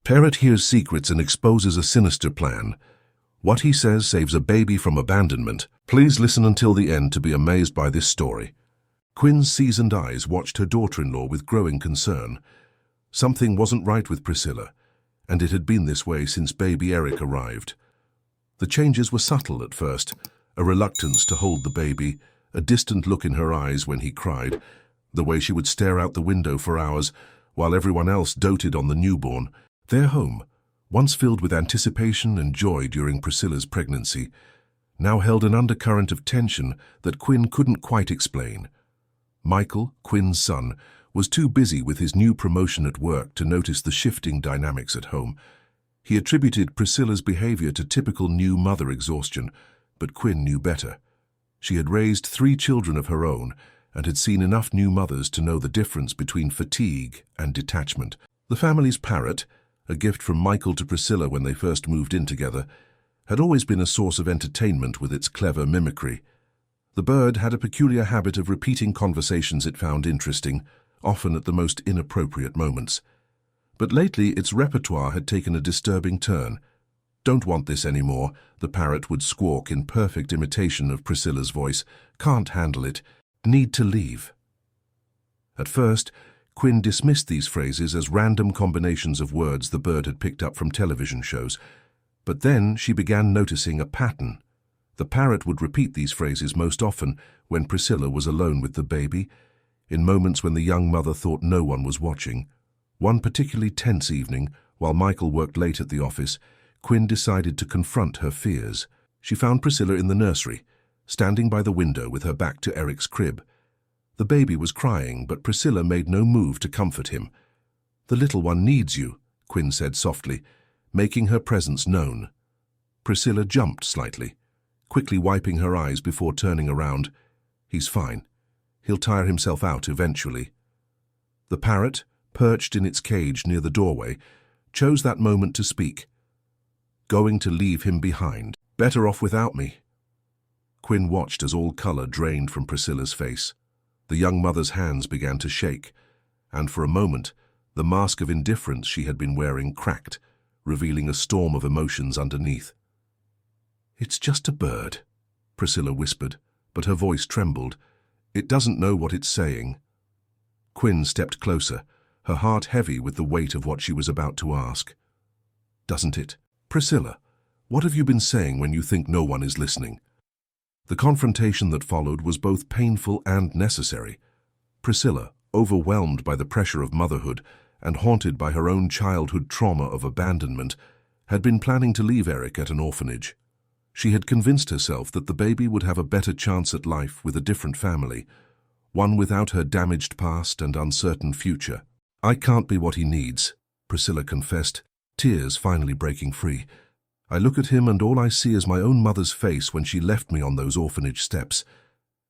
Parrot hears secrets and exposes a sinister plan. What he says saves a baby from abandonment. Please listen until the end to be amazed by this story. Quinn's seasoned eyes watched her daughter-in-law with growing concern. Something wasn't right with Priscilla, and it had been this way since baby Eric arrived. The changes were subtle at first, a reluctance to hold the baby, a distant look in her eyes when he cried, the way she would stare out the window for hours while everyone else doted on the newborn. Their home, once filled with anticipation and joy during Priscilla's pregnancy, now held an undercurrent of tension that Quinn couldn't quite explain. Michael, Quinn's son, was too busy with his new promotion at work to notice the shifting dynamics at home. He attributed Priscilla's behavior to typical new mother exhaustion, but Quinn knew better. She had raised 3 children of her own and had seen enough new mothers to know the difference between fatigue and detachment. The family's parrot, a gift from Michael to Priscilla when they first moved in together, had always been a source of entertainment with its clever mimicry. The bird had a peculiar habit of repeating conversations it found interesting, often at the most inappropriate moments. But lately its repertoire had taken a disturbing turn. "Don't want this anymore," the parrot would squawk in perfect imitation of Priscilla's voice. "Can't handle it. Need to leave." At first, Quinn dismissed these phrases as random combinations of words the bird had picked up from television shows. But then she began noticing a pattern. The parrot would repeat these phrases most often when Priscilla was alone with the baby, in moments when the young mother thought no one was watching. One particularly tense evening, while Michael worked late at the office, Quinn decided to confront her fears. She found Priscilla in the nursery, standing by the window with her back to Eric's crib. The baby was crying, but Priscilla made no move to comfort him. "The little one needs you," Quinn said softly, making her presence known. Priscilla jumped slightly, quickly wiping her eyes before turning around. "He's fine. He'll tire himself out eventually." The parrot, perched in its cage near the doorway, chose that moment to speak. "Going to leave him behind. Better off without me." Quinn watched as all color drained from Priscilla's face. The young mother's hands began to shake, and for a moment, the mask of indifference she had been wearing cracked, revealing a storm of emotions underneath. "It's just a bird," Priscilla whispered, but her voice trembled. "It doesn't know what it's saying." Quinn stepped closer, her heart heavy with the weight of what she was about to ask. "Doesn't it? Priscilla, what have you been saying when you think no one is listening?" The confrontation that followed was both painful and necessary. Priscilla, overwhelmed by the pressure of motherhood and haunted by her own childhood trauma of abandonment, had been planning to leave Eric at an orphanage. She had convinced herself that the baby would have a better chance at life with a different family, one without her damaged past and uncertain future. "I can't be what he needs," Priscilla confessed, tears finally breaking free. "I look at him and all I see is my own mother's face when she left me on those orphanage steps.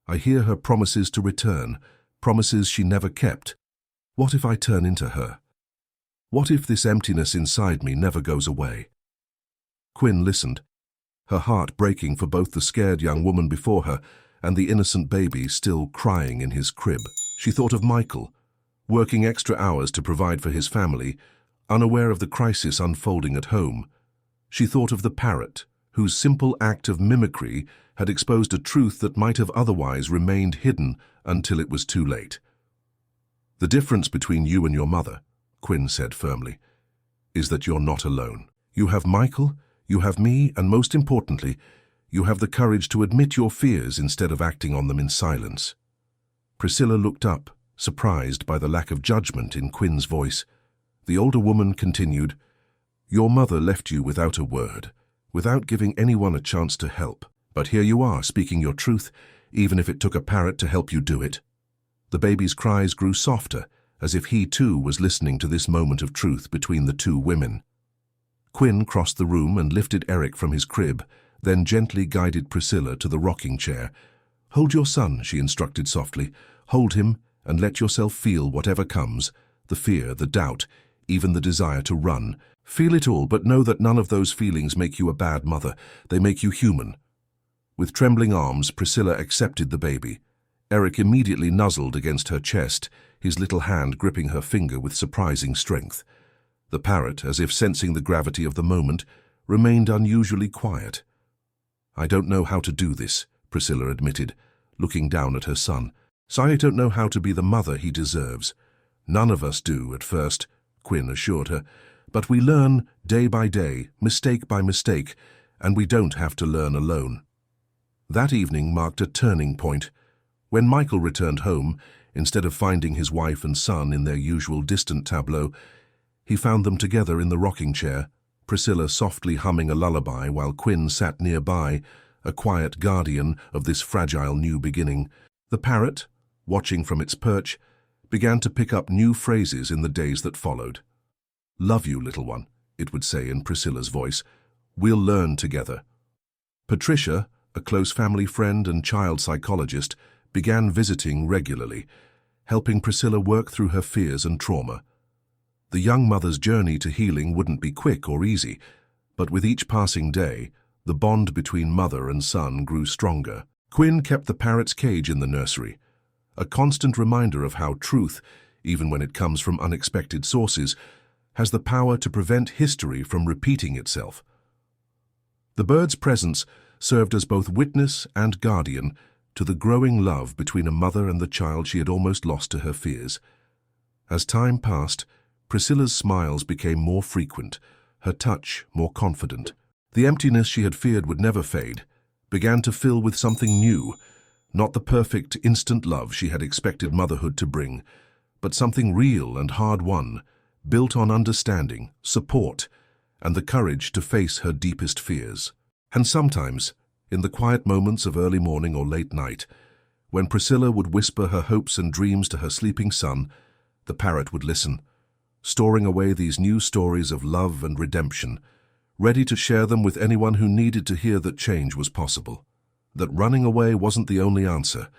I hear her promises to return, promises she never kept. What if I turn into her? What if this emptiness inside me never goes away?" Quinn listened, her heart breaking for both the scared young woman before her and the innocent baby still crying in his crib. She thought of Michael, working extra hours to provide for his family, unaware of the crisis unfolding at home. She thought of the parrot, whose simple act of mimicry had exposed a truth that might have otherwise remained hidden until it was too late. "The difference between you and your mother," Quinn said firmly, "is that you're not alone. You have Michael, you have me, and most importantly, you have the courage to admit your fears instead of acting on them in silence." Priscilla looked up, surprised by the lack of judgment in Quinn's voice. The older woman continued, "Your mother left you without a word, without giving anyone a chance to help. But here you are, speaking your truth, even if it took a parrot to help you do it." The baby's cries grew softer, as if he too was listening to this moment of truth between the two women. Quinn crossed the room and lifted Eric from his crib, then gently guided Priscilla to the rocking chair. "Hold your son," she instructed softly. "Hold him and let yourself feel whatever comes, the fear, the doubt, even the desire to run. Feel it all, but know that none of those feelings make you a bad mother. They make you human." With trembling arms, Priscilla accepted the baby. Eric immediately nuzzled against her chest, his little hand gripping her finger with surprising strength. The parrot, as if sensing the gravity of the moment, remained unusually quiet. "I don't know how to do this," Priscilla admitted, looking down at her son. "So I don't know how to be the mother he deserves." "None of us do at first," Quinn assured her, "but we learn day by day, mistake by mistake, and we don't have to learn alone." That evening marked a turning point. When Michael returned home, instead of finding his wife and son in their usual distant tableau, he found them together in the rocking chair, Priscilla softly humming a lullaby while Quinn sat nearby, a quiet guardian of this fragile new beginning. The parrot, watching from its perch, began to pick up new phrases in the days that followed. "Love you, little one," it would say in Priscilla's voice. "We'll learn together." Patricia, a close family friend and child psychologist, began visiting regularly, helping Priscilla work through her fears and trauma. The young mother's journey to healing wouldn't be quick or easy, but with each passing day, the bond between mother and son grew stronger. Quinn kept the parrot's cage in the nursery, a constant reminder of how truth, even when it comes from unexpected sources, has the power to prevent history from repeating itself. The bird's presence served as both witness and guardian to the growing love between a mother and the child she had almost lost to her fears. As time passed, Priscilla's smiles became more frequent, her touch more confident. The emptiness she had feared would never fade began to fill with something new, not the perfect, instant love she had expected motherhood to bring, but something real and hard-won, built on understanding, support, and the courage to face her deepest fears. And sometimes, in the quiet moments of early morning or late night, when Priscilla would whisper her hopes and dreams to her sleeping son, the parrot would listen, storing away these new stories of love and redemption, ready to share them with anyone who needed to hear that change was possible, that running away wasn't the only answer,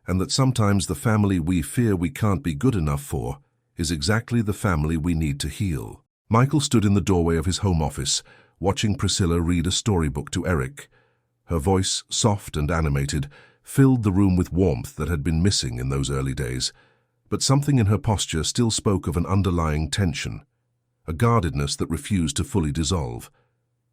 and that sometimes the family we fear we can't be good enough for is exactly the family we need to heal. Michael stood in the doorway of his home office, watching Priscilla read a storybook to Eric. Her voice, soft and animated, filled the room with warmth that had been missing in those early days, but something in her posture still spoke of an underlying tension, a guardedness that refused to fully dissolve.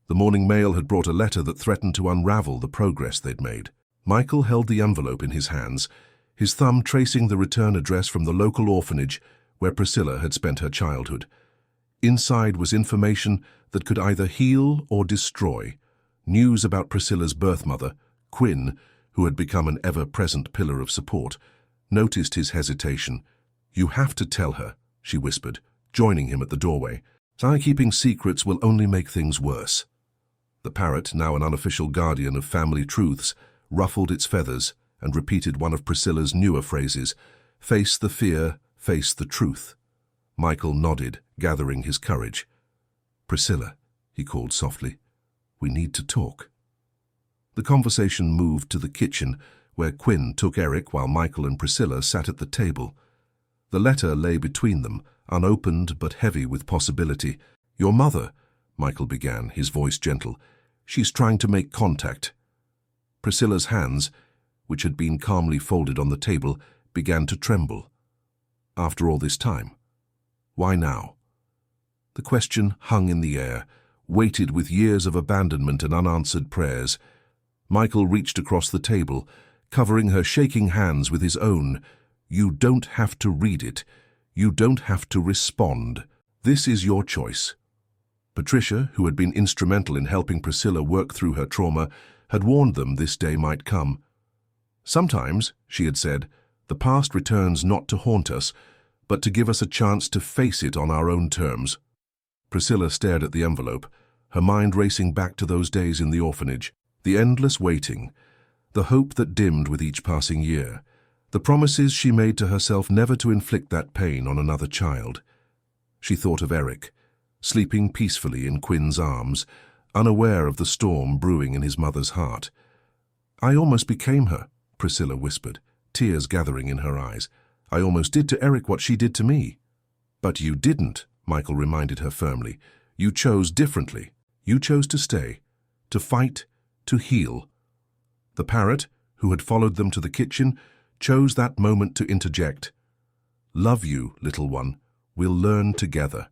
The morning mail had brought a letter that threatened to unravel the progress they'd made. Michael held the envelope in his hands, his thumb tracing the return address from the local orphanage where Priscilla had spent her childhood. Inside was information that could either heal or destroy. News about Priscilla's birth mother, Quinn, who had become an ever-present pillar of support, noticed his hesitation. "You have to tell her," she whispered, joining him at the doorway. "Keeping secrets will only make things worse." The parrot, now an unofficial guardian of family truths, ruffled its feathers and repeated one of Priscilla's newer phrases, "Face the fear, face the truth." Michael nodded, gathering his courage. "Priscilla," he called softly, "we need to talk." The conversation moved to the kitchen, where Quinn took Eric while Michael and Priscilla sat at the table. The letter lay between them, unopened but heavy with possibility. "Your mother," Michael began, his voice gentle. "She's trying to make contact." Priscilla's hands, which had been calmly folded on the table, began to tremble. After all this time, why now? The question hung in the air, weighted with years of abandonment and unanswered prayers. Michael reached across the table, covering her shaking hands with his own. "You don't have to read it. You don't have to respond. This is your choice." Patricia, who had been instrumental in helping Priscilla work through her trauma, had warned them this day might come. "Sometimes," she had said, "the past returns not to haunt us, but to give us a chance to face it on our own terms." Priscilla stared at the envelope, her mind racing back to those days in the orphanage, the endless waiting, the hope that dimmed with each passing year, the promises she made to herself never to inflict that pain on another child. She thought of Eric, sleeping peacefully in Quinn's arms, unaware of the storm brewing in his mother's heart. "I almost became her," Priscilla whispered, tears gathering in her eyes. "I almost did to Eric what she did to me." "But you didn't," Michael reminded her firmly. "You chose differently. You chose to stay, to fight, to heal." The parrot, who had followed them to the kitchen, chose that moment to interject. "Love you, little one. We'll learn together."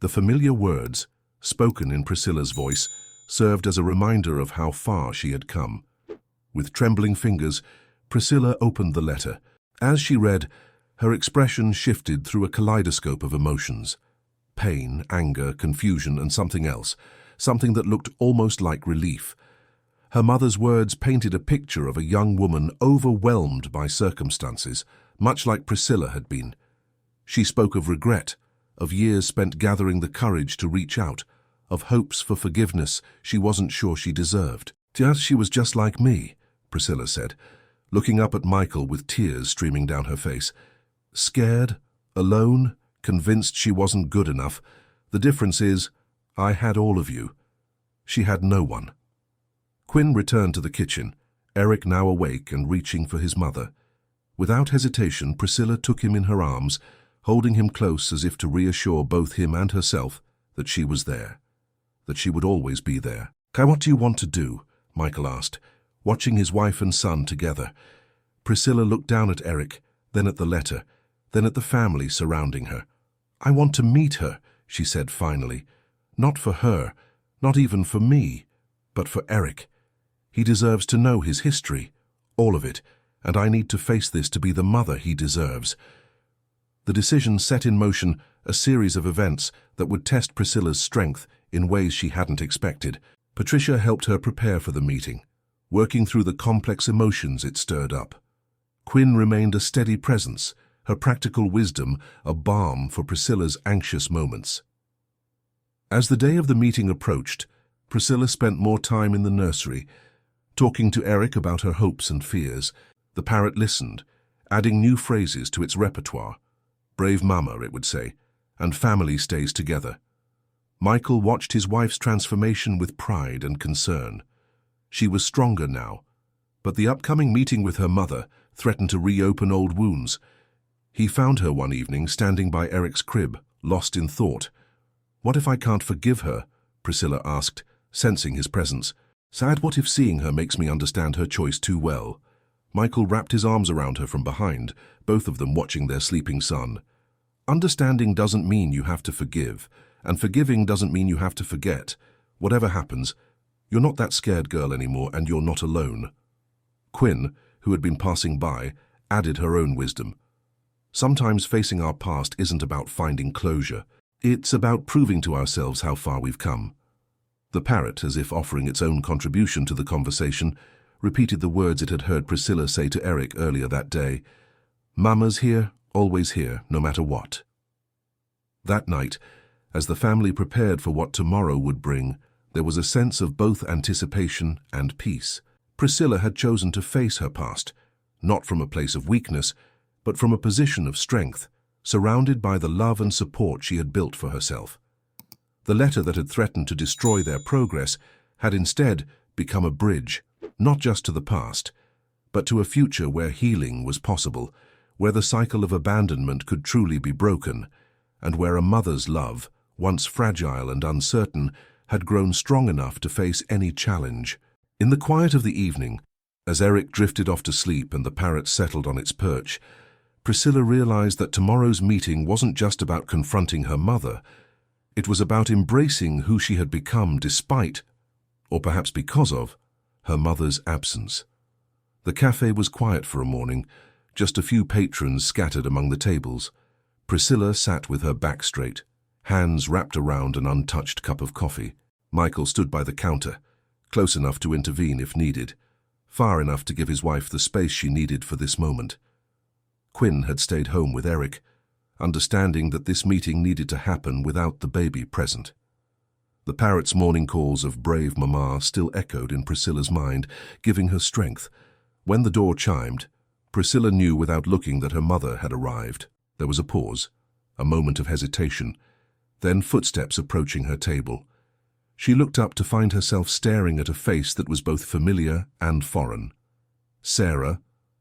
The familiar words, spoken in Priscilla's voice, served as a reminder of how far she had come. With trembling fingers, Priscilla opened the letter. As she read, her expression shifted through a kaleidoscope of emotions. Pain, anger, confusion, and something else, something that looked almost like relief. Her mother's words painted a picture of a young woman overwhelmed by circumstances, much like Priscilla had been. She spoke of regret, of years spent gathering the courage to reach out, of hopes for forgiveness she wasn't sure she deserved. She was just like me, Priscilla said, looking up at Michael with tears streaming down her face. Scared, alone, convinced she wasn't good enough. The difference is, I had all of you. She had no one. Quinn returned to the kitchen, Eric now awake and reaching for his mother. Without hesitation, Priscilla took him in her arms, holding him close as if to reassure both him and herself that she was there, that she would always be there. What do you want to do? Michael asked, watching his wife and son together. Priscilla looked down at Eric, then at the letter, then at the family surrounding her. I want to meet her, she said finally. Not for her, not even for me, but for Eric. He deserves to know his history, all of it, and I need to face this to be the mother he deserves. The decision set in motion a series of events that would test Priscilla's strength in ways she hadn't expected. Patricia helped her prepare for the meeting, working through the complex emotions it stirred up. Quinn remained a steady presence, her practical wisdom a balm for Priscilla's anxious moments. As the day of the meeting approached, Priscilla spent more time in the nursery, talking to Eric about her hopes and fears. The parrot listened, adding new phrases to its repertoire. Brave mama, it would say, and family stays together. Michael watched his wife's transformation with pride and concern. She was stronger now, but the upcoming meeting with her mother threatened to reopen old wounds. He found her one evening standing by Eric's crib, lost in thought. What if I can't forgive her? Priscilla asked, sensing his presence. Sad, what if seeing her makes me understand her choice too well? Michael wrapped his arms around her from behind, both of them watching their sleeping son. Understanding doesn't mean you have to forgive, and forgiving doesn't mean you have to forget. Whatever happens, you're not that scared girl anymore, and you're not alone. Quinn, who had been passing by, added her own wisdom. Sometimes facing our past isn't about finding closure. It's about proving to ourselves how far we've come. The parrot, as if offering its own contribution to the conversation, repeated the words it had heard Priscilla say to Eric earlier that day. Mama's here, always here, no matter what. That night, as the family prepared for what tomorrow would bring, there was a sense of both anticipation and peace. Priscilla had chosen to face her past, not from a place of weakness, but from a position of strength, surrounded by the love and support she had built for herself. The letter that had threatened to destroy their progress had instead become a bridge, not just to the past, but to a future where healing was possible, where the cycle of abandonment could truly be broken, and where a mother's love, once fragile and uncertain, had grown strong enough to face any challenge. In the quiet of the evening, as Eric drifted off to sleep and the parrot settled on its perch, Priscilla realized that tomorrow's meeting wasn't just about confronting her mother. It was about embracing who she had become despite, or perhaps because of, her mother's absence. The cafe was quiet for a morning, just a few patrons scattered among the tables. Priscilla sat with her back straight, hands wrapped around an untouched cup of coffee. Michael stood by the counter, close enough to intervene if needed, far enough to give his wife the space she needed for this moment. Quinn had stayed home with Eric, understanding that this meeting needed to happen without the baby present. The parrot's morning calls of brave mama still echoed in Priscilla's mind, giving her strength. When the door chimed, Priscilla knew without looking that her mother had arrived. There was a pause, a moment of hesitation, then footsteps approaching her table. She looked up to find herself staring at a face that was both familiar and foreign. Sarah,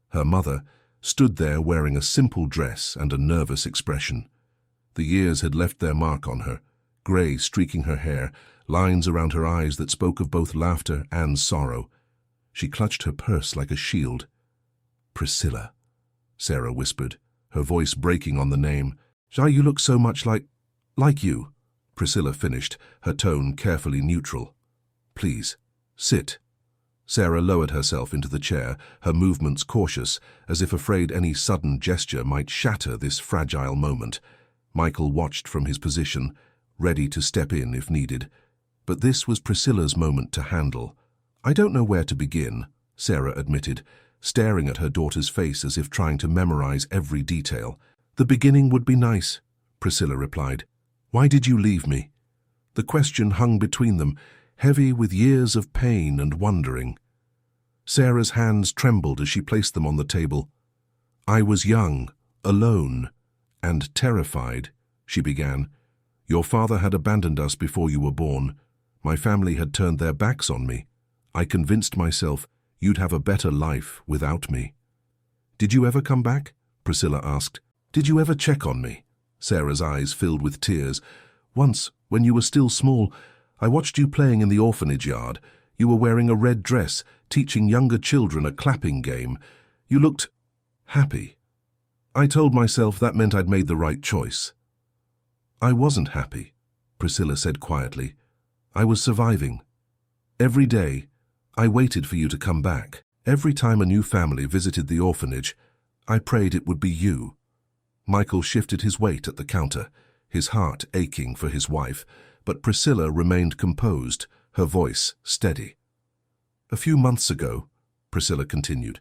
her mother, stood there wearing a simple dress and a nervous expression. The years had left their mark on her, grey streaking her hair, lines around her eyes that spoke of both laughter and sorrow. She clutched her purse like a shield. Priscilla, Sarah whispered, her voice breaking on the name. You look so much like you. Priscilla finished, her tone carefully neutral. "Please, sit." Sarah lowered herself into the chair, her movements cautious, as if afraid any sudden gesture might shatter this fragile moment. Michael watched from his position, ready to step in if needed. But this was Priscilla's moment to handle. "I don't know where to begin," Sarah admitted, staring at her daughter's face as if trying to memorize every detail. "The beginning would be nice," Priscilla replied. "Why did you leave me?" The question hung between them, heavy with years of pain and wondering. Sarah's hands trembled as she placed them on the table. "I was young, alone, and terrified," she began. "Your father had abandoned us before you were born. My family had turned their backs on me. I convinced myself you'd have a better life without me." "Did you ever come back?" Priscilla asked. "Did you ever check on me?" Sarah's eyes filled with tears. "Once, when you were still small, I watched you playing in the orphanage yard. You were wearing a red dress, teaching younger children a clapping game. You looked happy. I told myself that meant I'd made the right choice." "I wasn't happy," Priscilla said quietly. "I was surviving. Every day, I waited for you to come back. Every time a new family visited the orphanage, I prayed it would be you." Michael shifted his weight at the counter, his heart aching for his wife, but Priscilla remained composed, her voice steady. "A few months ago," Priscilla continued,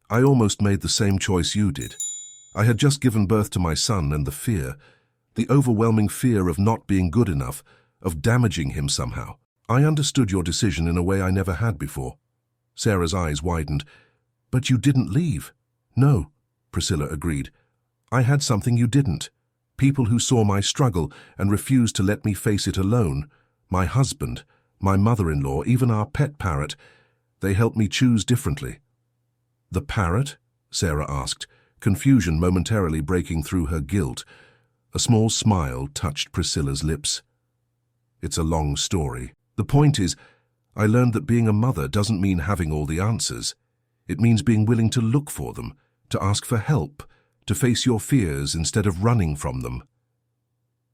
"I almost made the same choice you did. I had just given birth to my son, and the overwhelming fear of not being good enough, of damaging him somehow. I understood your decision in a way I never had before." Sarah's eyes widened. "But you didn't leave." "No," Priscilla agreed. "I had something you didn't. People who saw my struggle and refused to let me face it alone. My husband, my mother-in-law, even our pet Parrot. They helped me choose differently." "The Parrot?" Sarah asked, confusion momentarily breaking through her guilt. A small smile touched Priscilla's lips. "It's a long story. The point is, I learned that being a mother doesn't mean having all the answers. It means being willing to look for them, to ask for help, to face your fears instead of running from them."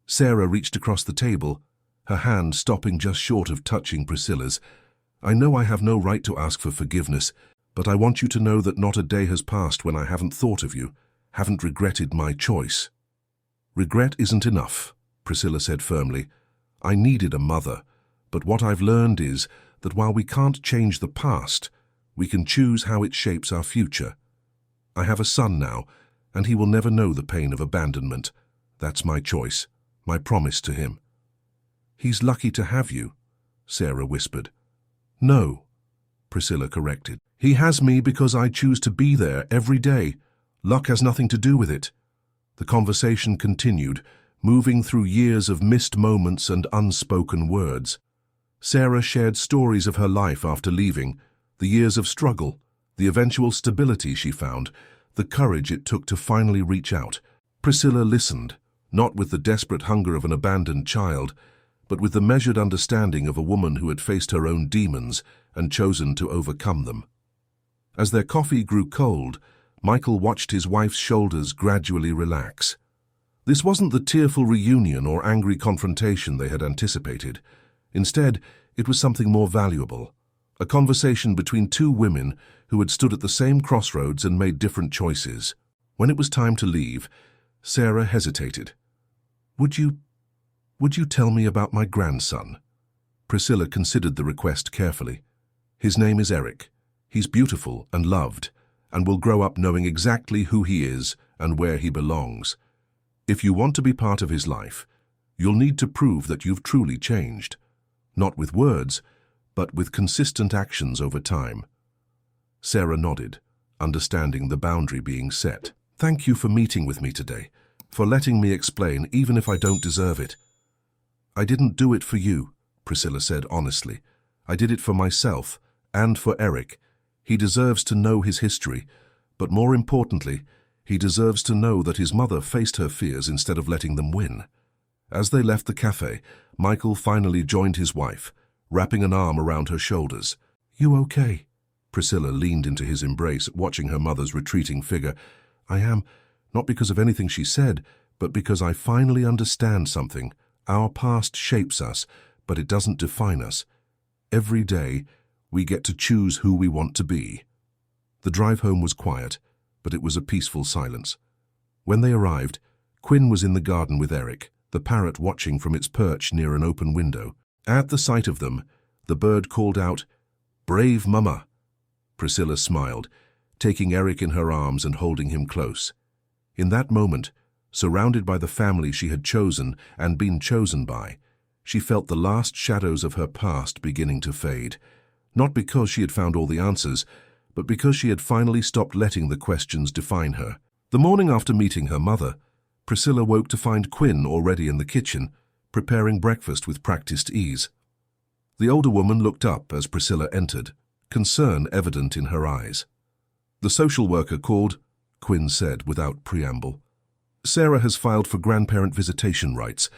Sarah reached across the table, her hand stopping just short of touching Priscilla's. "I know I have no right to ask for forgiveness, but I want you to know that not a day has passed when I haven't thought of you, haven't regretted my choice." "Regret isn't enough," Priscilla said firmly. "I needed a mother, but what I've learned is that while we can't change the past, we can choose how it shapes our future. I have a son now, and he will never know the pain of abandonment. That's my choice, my promise to him." "He's lucky to have you," Sarah whispered. "No," Priscilla corrected. "He has me because I choose to be there every day. Luck has nothing to do with it." The conversation continued, moving through years of missed moments and unspoken words. Sarah shared stories of her life after leaving, the years of struggle, the eventual stability she found, the courage it took to finally reach out. Priscilla listened, not with the desperate hunger of an abandoned child, but with the measured understanding of a woman who had faced her own demons and chosen to overcome them. As their coffee grew cold, Michael watched his wife's shoulders gradually relax. This wasn't the tearful reunion or angry confrontation they had anticipated. Instead, it was something more valuable, a conversation between two women who had stood at the same crossroads and made different choices. When it was time to leave, Sarah hesitated. Would you tell me about my grandson?" Priscilla considered the request carefully. "His name is Eric. He's beautiful and loved, and will grow up knowing exactly who he is and where he belongs. If you want to be part of his life, you'll need to prove that you've truly changed. Not with words, but with consistent actions over time." Sarah nodded, understanding the boundary being set. "Thank you for meeting with me today, for letting me explain even if I don't deserve it." "I didn't do it for you," Priscilla said honestly. "I did it for myself and for Eric. He deserves to know his history, but more importantly, he deserves to know that his mother faced her fears instead of letting them win." As they left the cafe, Michael finally joined his wife, wrapping an arm around her shoulders. "You okay?" Priscilla leaned into his embrace, watching her mother's retreating figure. "I am, not because of anything she said, but because I finally understand something. Our past shapes us, but it doesn't define us. Every day, we get to choose who we want to be. The drive home was quiet, but it was a peaceful silence. When they arrived, Quinn was in the garden with Eric, the parrot watching from its perch near an open window. At the sight of them, the bird called out, "Brave Mama!" Priscilla smiled, taking Eric in her arms and holding him close. In that moment, surrounded by the family she had chosen and been chosen by, she felt the last shadows of her past beginning to fade, not because she had found all the answers, but because she had finally stopped letting the questions define her. The morning after meeting her mother, Priscilla woke to find Quinn already in the kitchen, preparing breakfast with practiced ease. The older woman looked up as Priscilla entered, concern evident in her eyes. "The social worker called," Quinn said without preamble. "Sarah has filed for grandparent visitation rights."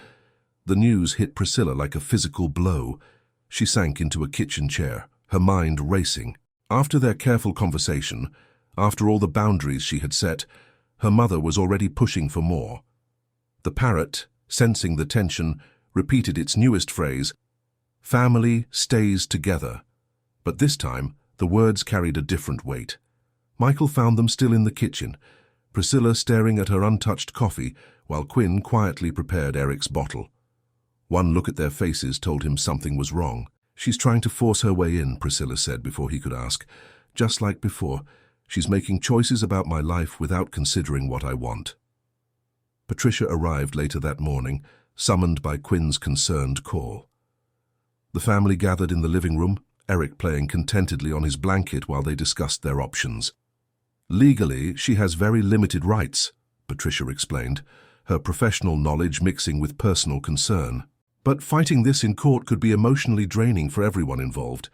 The news hit Priscilla like a physical blow. She sank into a kitchen chair, her mind racing. After their careful conversation, after all the boundaries she had set, her mother was already pushing for more. The parrot, sensing the tension, repeated its newest phrase, "Family stays together." But this time, the words carried a different weight. Michael found them still in the kitchen, Priscilla staring at her untouched coffee, while Quinn quietly prepared Eric's bottle. One look at their faces told him something was wrong. "She's trying to force her way in," Priscilla said before he could ask. "Just like before, she's making choices about my life without considering what I want." Patricia arrived later that morning, summoned by Quinn's concerned call. The family gathered in the living room, Eric playing contentedly on his blanket while they discussed their options. "Legally, she has very limited rights," Patricia explained, her professional knowledge mixing with personal concern. "But fighting this in court could be emotionally draining for everyone involved."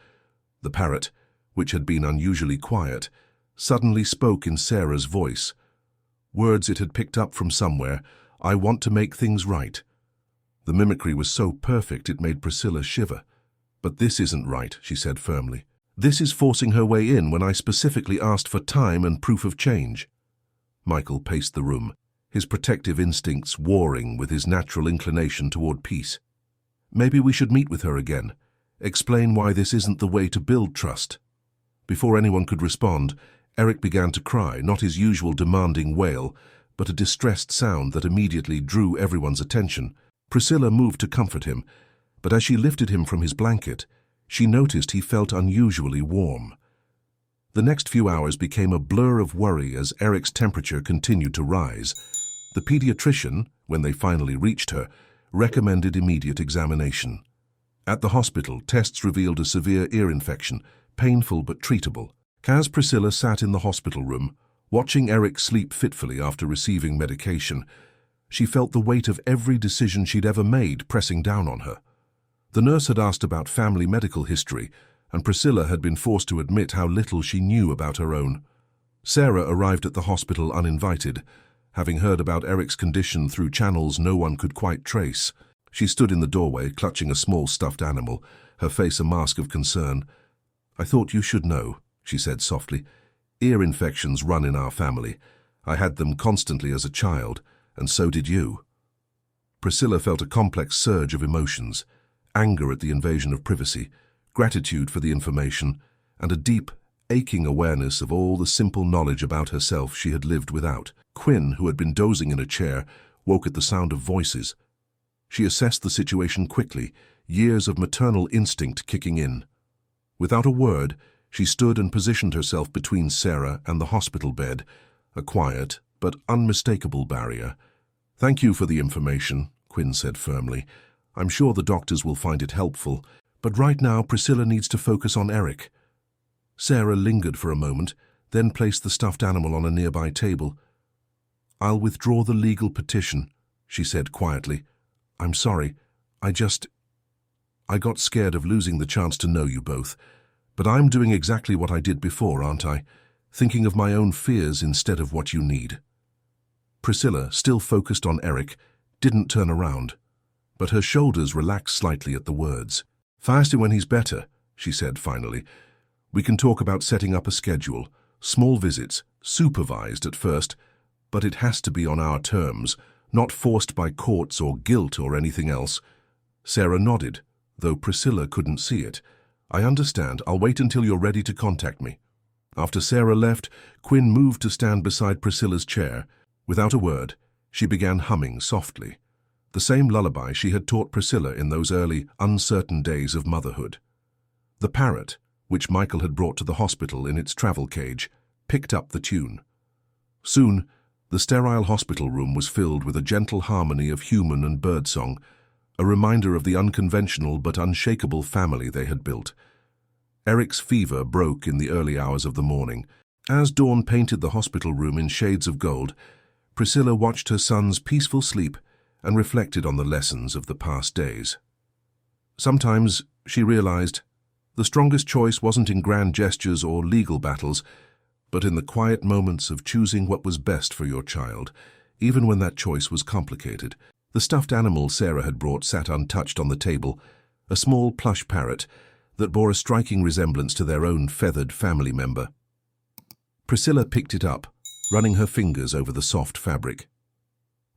The parrot, which had been unusually quiet, suddenly spoke in Sarah's voice. Words it had picked up from somewhere, "I want to make things right." The mimicry was so perfect it made Priscilla shiver. "But this isn't right," she said firmly. "This is forcing her way in when I specifically asked for time and proof of change." Michael paced the room, his protective instincts warring with his natural inclination toward peace. "Maybe we should meet with her again, explain why this isn't the way to build trust." Before anyone could respond, Eric began to cry, not his usual demanding wail, but a distressed sound that immediately drew everyone's attention. Priscilla moved to comfort him, but as she lifted him from his blanket, she noticed he felt unusually warm. The next few hours became a blur of worry as Eric's temperature continued to rise. The pediatrician, when they finally reached her, recommended immediate examination. At the hospital, tests revealed a severe ear infection, painful but treatable. As Priscilla sat in the hospital room, watching Eric sleep fitfully after receiving medication, she felt the weight of every decision she'd ever made pressing down on her. The nurse had asked about family medical history, and Priscilla had been forced to admit how little she knew about her own. Sarah arrived at the hospital uninvited, having heard about Eric's condition through channels no one could quite trace. She stood in the doorway, clutching a small stuffed animal, her face a mask of concern. "I thought you should know," she said softly. "Ear infections run in our family. I had them constantly as a child, and so did you." Priscilla felt a complex surge of emotions, anger at the invasion of privacy, gratitude for the information, and a deep, aching awareness of all the simple knowledge about herself she had lived without. Quinn, who had been dozing in a chair, woke at the sound of voices. She assessed the situation quickly, years of maternal instinct kicking in. Without a word, she stood and positioned herself between Sarah and the hospital bed, a quiet but unmistakable barrier. "Thank you for the information," Quinn said firmly. "I'm sure the doctors will find it helpful, but right now Priscilla needs to focus on Eric." Sarah lingered for a moment, then placed the stuffed animal on a nearby table. "I'll withdraw the legal petition," she said quietly. "I'm sorry. I got scared of losing the chance to know you both. But I'm doing exactly what I did before, aren't I? Thinking of my own fears instead of what you need." Priscilla, still focused on Eric, didn't turn around, but her shoulders relaxed slightly at the words. "Faster when he's better," she said finally. "We can talk about setting up a schedule, small visits, supervised at first, but it has to be on our terms, not forced by courts or guilt or anything else. Sarah nodded, though Priscilla couldn't see it. "I understand. I'll wait until you're ready to contact me." After Sarah left, Quinn moved to stand beside Priscilla's chair. Without a word, she began humming softly, the same lullaby she had taught Priscilla in those early, uncertain days of motherhood. The parrot, which Michael had brought to the hospital in its travel cage, picked up the tune. Soon, the sterile hospital room was filled with a gentle harmony of human and birdsong, a reminder of the unconventional but unshakable family they had built. Eric's fever broke in the early hours of the morning. As dawn painted the hospital room in shades of gold, Priscilla watched her son's peaceful sleep and reflected on the lessons of the past days. Sometimes, she realized, the strongest choice wasn't in grand gestures or legal battles, but in the quiet moments of choosing what was best for your child, even when that choice was complicated. The stuffed animal Sarah had brought sat untouched on the table, a small plush parrot that bore a striking resemblance to their own feathered family member. Priscilla picked it up, running her fingers over the soft fabric.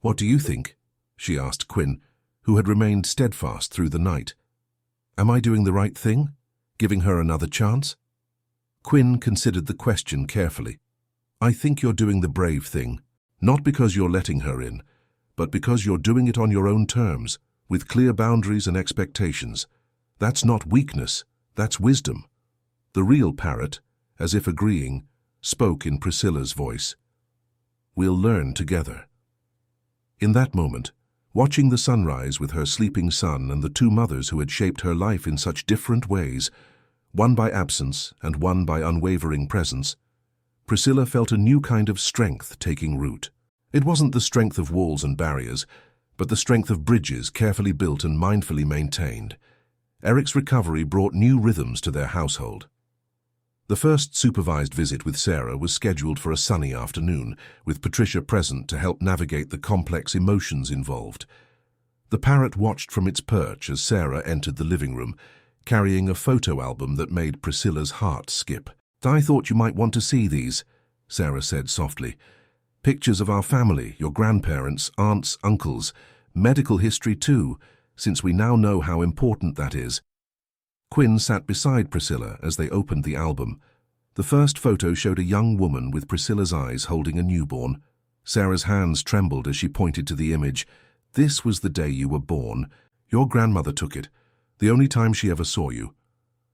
"What do you think?" she asked Quinn, who had remained steadfast through the night. "Am I doing the right thing, giving her another chance?" Quinn considered the question carefully. "I think you're doing the brave thing, not because you're letting her in, but because you're doing it on your own terms, with clear boundaries and expectations. That's not weakness, that's wisdom." The real parrot, as if agreeing, spoke in Priscilla's voice. "We'll learn together." In that moment, watching the sunrise with her sleeping son and the two mothers who had shaped her life in such different ways, one by absence and one by unwavering presence, Priscilla felt a new kind of strength taking root. It wasn't the strength of walls and barriers, but the strength of bridges carefully built and mindfully maintained. Eric's recovery brought new rhythms to their household. The first supervised visit with Sarah was scheduled for a sunny afternoon, with Patricia present to help navigate the complex emotions involved. The parrot watched from its perch as Sarah entered the living room, carrying a photo album that made Priscilla's heart skip. "I thought you might want to see these," Sarah said softly. "Pictures of our family, your grandparents, aunts, uncles, medical history too, since we now know how important that is." Quinn sat beside Priscilla as they opened the album. The first photo showed a young woman with Priscilla's eyes holding a newborn. Sarah's hands trembled as she pointed to the image. "This was the day you were born. Your grandmother took it, the only time she ever saw you."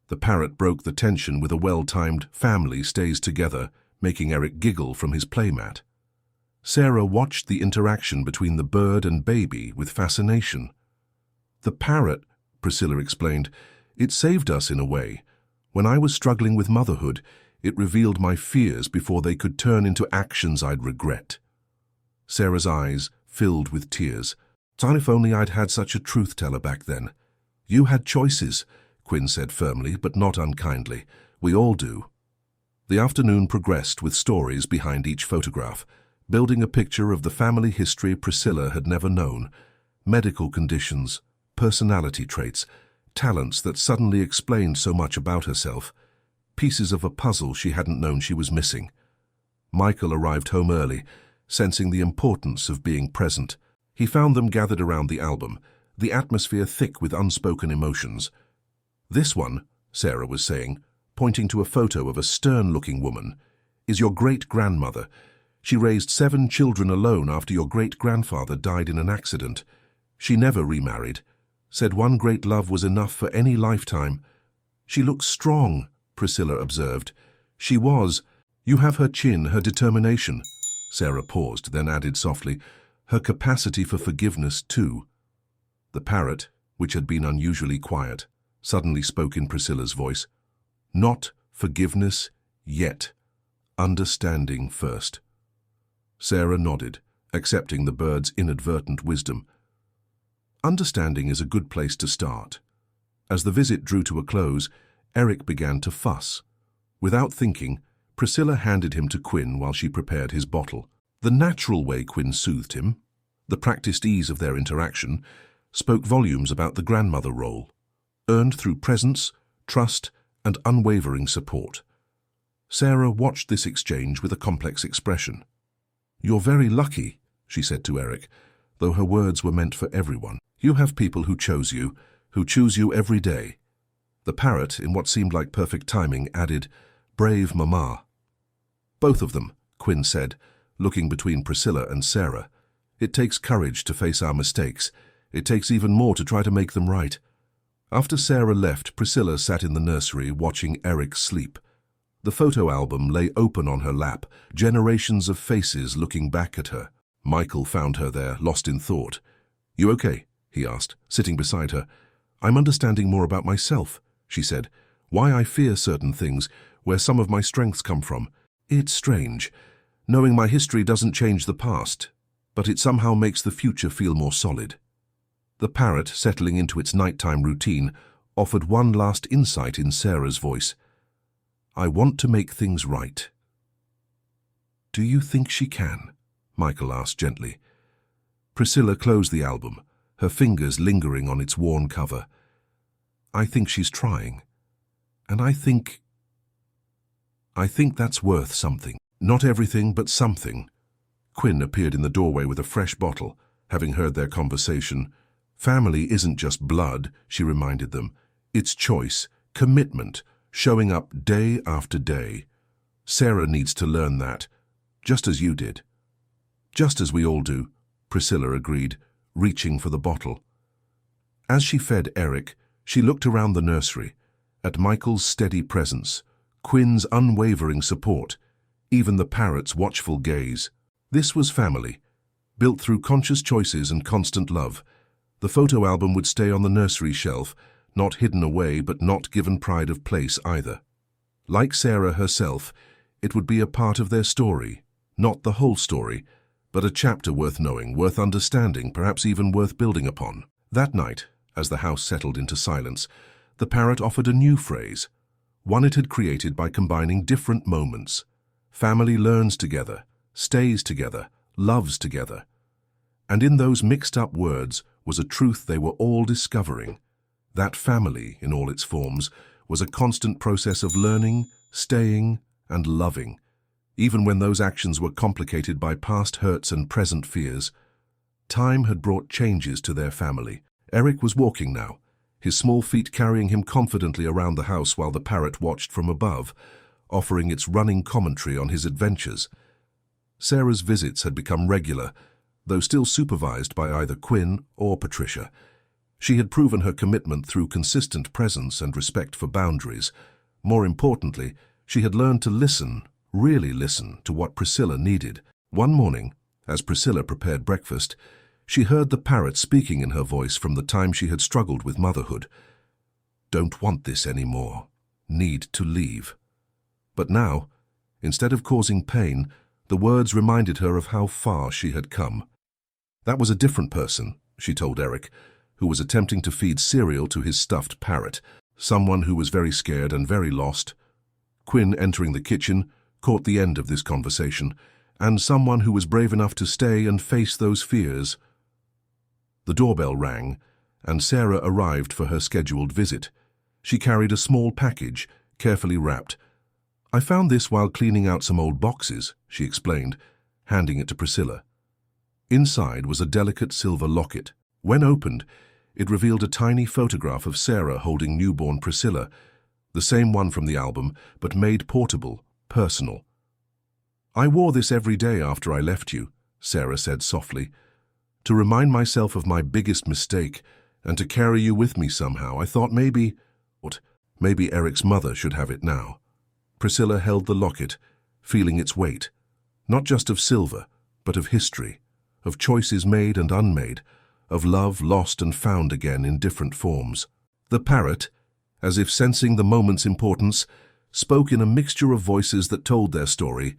The parrot broke the tension with a well-timed "family stays together," making Eric giggle from his playmat. Sarah watched the interaction between the bird and baby with fascination. "The parrot," Priscilla explained, "it saved us in a way. When I was struggling with motherhood, it revealed my fears before they could turn into actions I'd regret." Sarah's eyes filled with tears. "If only I'd had such a truth-teller back then." "You had choices," Quinn said firmly, but not unkindly. "We all do." The afternoon progressed with stories behind each photograph, building a picture of the family history Priscilla had never known. Medical conditions, personality traits, talents that suddenly explained so much about herself. Pieces of a puzzle she hadn't known she was missing. Michael arrived home early, sensing the importance of being present. He found them gathered around the album, the atmosphere thick with unspoken emotions. "This one," Sarah was saying, pointing to a photo of a stern-looking woman, "is your great-grandmother. She raised 7 children alone after your great-grandfather died in an accident. She never remarried. Said one great love was enough for any lifetime." "She looks strong," Priscilla observed. "She was. You have her chin, her determination." Sarah paused, then added softly, "Her capacity for forgiveness, too." The parrot, which had been unusually quiet, suddenly spoke in Priscilla's voice. "Not forgiveness yet. Understanding first." Sarah nodded, accepting the bird's inadvertent wisdom. Understanding is a good place to start. As the visit drew to a close, Eric began to fuss. Without thinking, Priscilla handed him to Quinn while she prepared his bottle. The natural way Quinn soothed him, the practiced ease of their interaction, spoke volumes about the grandmother role, earned through presence, trust, and unwavering support. Sarah watched this exchange with a complex expression. "You're very lucky," she said to Eric. though her words were meant for everyone. You have people who chose you, who choose you every day. The parrot, in what seemed like perfect timing, added, "Brave Mama." "Both of them," Quinn said, looking between Priscilla and Sarah. "It takes courage to face our mistakes. It takes even more to try to make them right." After Sarah left, Priscilla sat in the nursery watching Eric sleep. The photo album lay open on her lap, generations of faces looking back at her. Michael found her there, lost in thought. "You okay?" he asked, sitting beside her. "I'm understanding more about myself," she said. "Why I fear certain things, where some of my strengths come from. It's strange. Knowing my history doesn't change the past, but it somehow makes the future feel more solid." The parrot, settling into its nighttime routine, offered one last insight in Sarah's voice. "I want to make things right." "Do you think she can?" Michael asked gently. Priscilla closed the album, her fingers lingering on its worn cover. "I think she's trying. And I think that's worth something. Not everything, but something." Quinn appeared in the doorway with a fresh bottle, having heard their conversation. "Family isn't just blood," she reminded them. "It's choice, commitment, showing up day after day. Sarah needs to learn that, just as you did." "Just as we all do," Priscilla agreed, reaching for the bottle. As she fed Eric, she looked around the nursery, at Michael's steady presence, Quinn's unwavering support, even the parrot's watchful gaze. This was family, built through conscious choices and constant love. The photo album would stay on the nursery shelf, not hidden away but not given pride of place either. Like Sarah herself, it would be a part of their story, not the whole story, but a chapter worth knowing, worth understanding, perhaps even worth building upon. That night, as the house settled into silence, the parrot offered a new phrase, one it had created by combining different moments. Family learns together, stays together, loves together. And in those mixed-up words was a truth they were all discovering. That family, in all its forms, was a constant process of learning, staying, and loving, even when those actions were complicated by past hurts and present fears. Time had brought changes to their family. Eric was walking now, his small feet carrying him confidently around the house while the parrot watched from above, offering its running commentary on his adventures. Sarah's visits had become regular, though still supervised by either Quinn or Patricia. She had proven her commitment through consistent presence and respect for boundaries. More importantly, she had learned to listen, really listen, to what Priscilla needed. One morning, as Priscilla prepared breakfast, she heard the parrot speaking in her voice from the time she had struggled with motherhood. "Don't want this anymore. Need to leave." But now, instead of causing pain, the words reminded her of how far she had come. That was a different person, she told Eric, who was attempting to feed cereal to his stuffed parrot, someone who was very scared and very lost. Quinn, entering the kitchen, caught the end of this conversation, and someone who was brave enough to stay and face those fears. The doorbell rang, and Sarah arrived for her scheduled visit. She carried a small package, carefully wrapped. "I found this while cleaning out some old boxes," she explained, handing it to Priscilla. Inside was a delicate silver locket. When opened, it revealed a tiny photograph of Sarah holding newborn Priscilla, the same one from the album, but made portable, personal. "I wore this every day after I left you," Sarah said softly. "To remind myself of my biggest mistake, and to carry you with me somehow. I thought maybe Eric's mother should have it now." Priscilla held the locket, feeling its weight, not just of silver, but of history, of choices made and unmade, of love lost and found again in different forms. The parrot, as if sensing the moment's importance, spoke in a mixture of voices that told their story.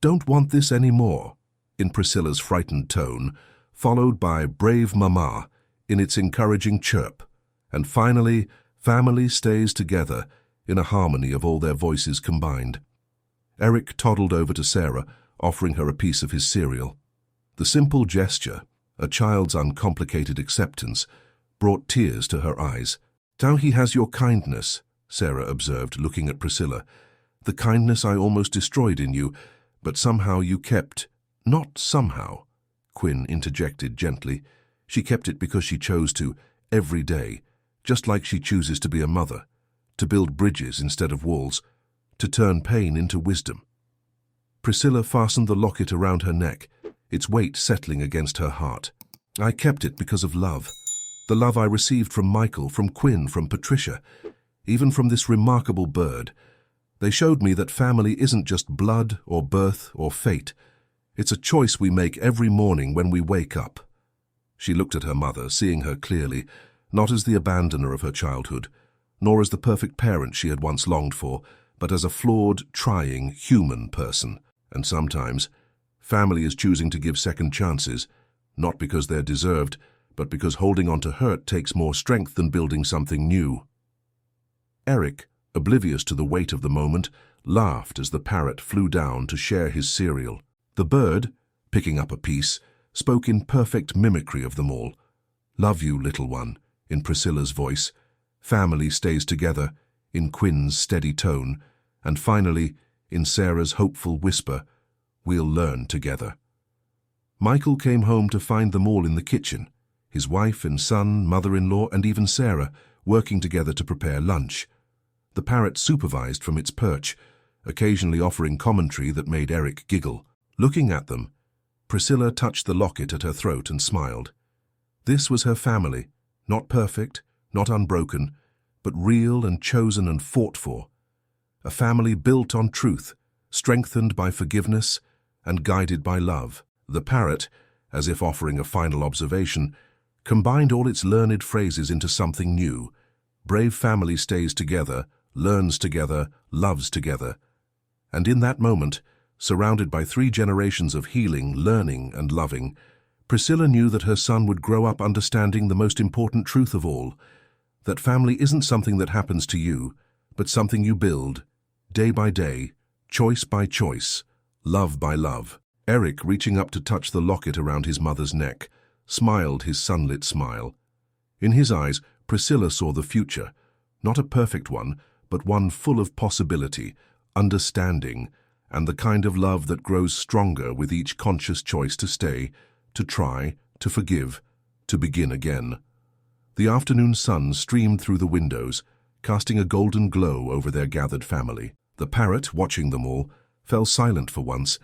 "Don't want this anymore," in Priscilla's frightened tone, followed by "Brave Mama" in its encouraging chirp, and finally, "Family stays together," in a harmony of all their voices combined. Eric toddled over to Sarah, offering her a piece of his cereal. The simple gesture, a child's uncomplicated acceptance, brought tears to her eyes. "Now he has your kindness," Sarah observed, looking at Priscilla. "The kindness I almost destroyed in you, but somehow you kept, not somehow, Quinn interjected gently. She kept it because she chose to, every day, just like she chooses to be a mother, to build bridges instead of walls, to turn pain into wisdom. Priscilla fastened the locket around her neck, its weight settling against her heart. I kept it because of love. The love I received from Michael, from Quinn, from Patricia, even from this remarkable bird. They showed me that family isn't just blood or birth or fate. It's a choice we make every morning when we wake up. She looked at her mother, seeing her clearly, not as the abandoner of her childhood, nor as the perfect parent she had once longed for, but as a flawed, trying, human person. And sometimes, family is choosing to give second chances, not because they're deserved, but because holding on to hurt takes more strength than building something new. Eric, oblivious to the weight of the moment, laughed as the parrot flew down to share his cereal. The bird, picking up a piece, spoke in perfect mimicry of them all. "Love you, little one," in Priscilla's voice. "Family stays together," in Quinn's steady tone. And finally, in Sarah's hopeful whisper, "We'll learn together." Michael came home to find them all in the kitchen, his wife and son, mother-in-law, and even Sarah, working together to prepare lunch. The parrot supervised from its perch, occasionally offering commentary that made Eric giggle. Looking at them, Priscilla touched the locket at her throat and smiled. This was her family, not perfect, not unbroken, but real and chosen and fought for. A family built on truth, strengthened by forgiveness, and guided by love. The parrot, as if offering a final observation, combined all its learned phrases into something new. Brave family stays together, learns together, loves together. And in that moment, surrounded by 3 generations of healing, learning, and loving, Priscilla knew that her son would grow up understanding the most important truth of all, that family isn't something that happens to you, but something you build, day by day, choice by choice, love by love. Eric, reaching up to touch the locket around his mother's neck, smiled his sunlit smile. In his eyes, Priscilla saw the future, not a perfect one, but one full of possibility, understanding, and the kind of love that grows stronger with each conscious choice to stay, to try, to forgive, to begin again. The afternoon sun streamed through the windows, casting a golden glow over their gathered family. The parrot, watching them all, fell silent for once,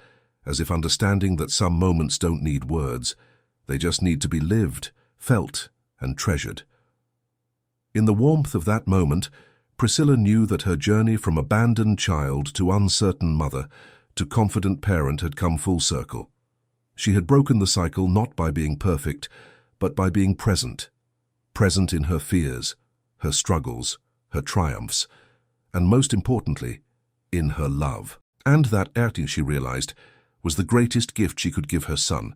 as if understanding that some moments don't need words. They just need to be lived, felt, and treasured. In the warmth of that moment, Priscilla knew that her journey from abandoned child to uncertain mother to confident parent had come full circle. She had broken the cycle not by being perfect, but by being present. Present in her fears, her struggles, her triumphs, and most importantly, in her love. And that acting, she realized, was the greatest gift she could give her son.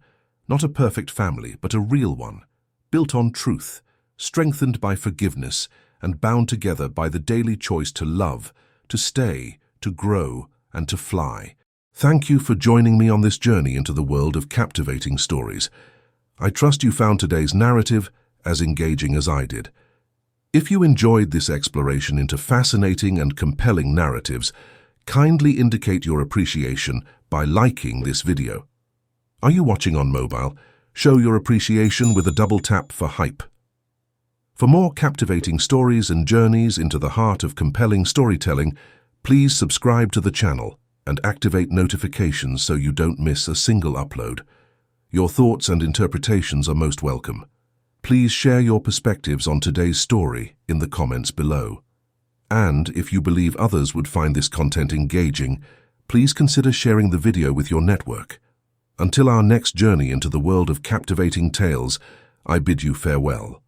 Not a perfect family, but a real one, built on truth, strengthened by forgiveness, and bound together by the daily choice to love, to stay, to grow, and to fly. Thank you for joining me on this journey into the world of captivating stories. I trust you found today's narrative as engaging as I did. If you enjoyed this exploration into fascinating and compelling narratives, kindly indicate your appreciation by liking this video. Are you watching on mobile? Show your appreciation with a double tap for hype. For more captivating stories and journeys into the heart of compelling storytelling, please subscribe to the channel and activate notifications so you don't miss a single upload. Your thoughts and interpretations are most welcome. Please share your perspectives on today's story in the comments below. And if you believe others would find this content engaging, please consider sharing the video with your network. Until our next journey into the world of captivating tales, I bid you farewell.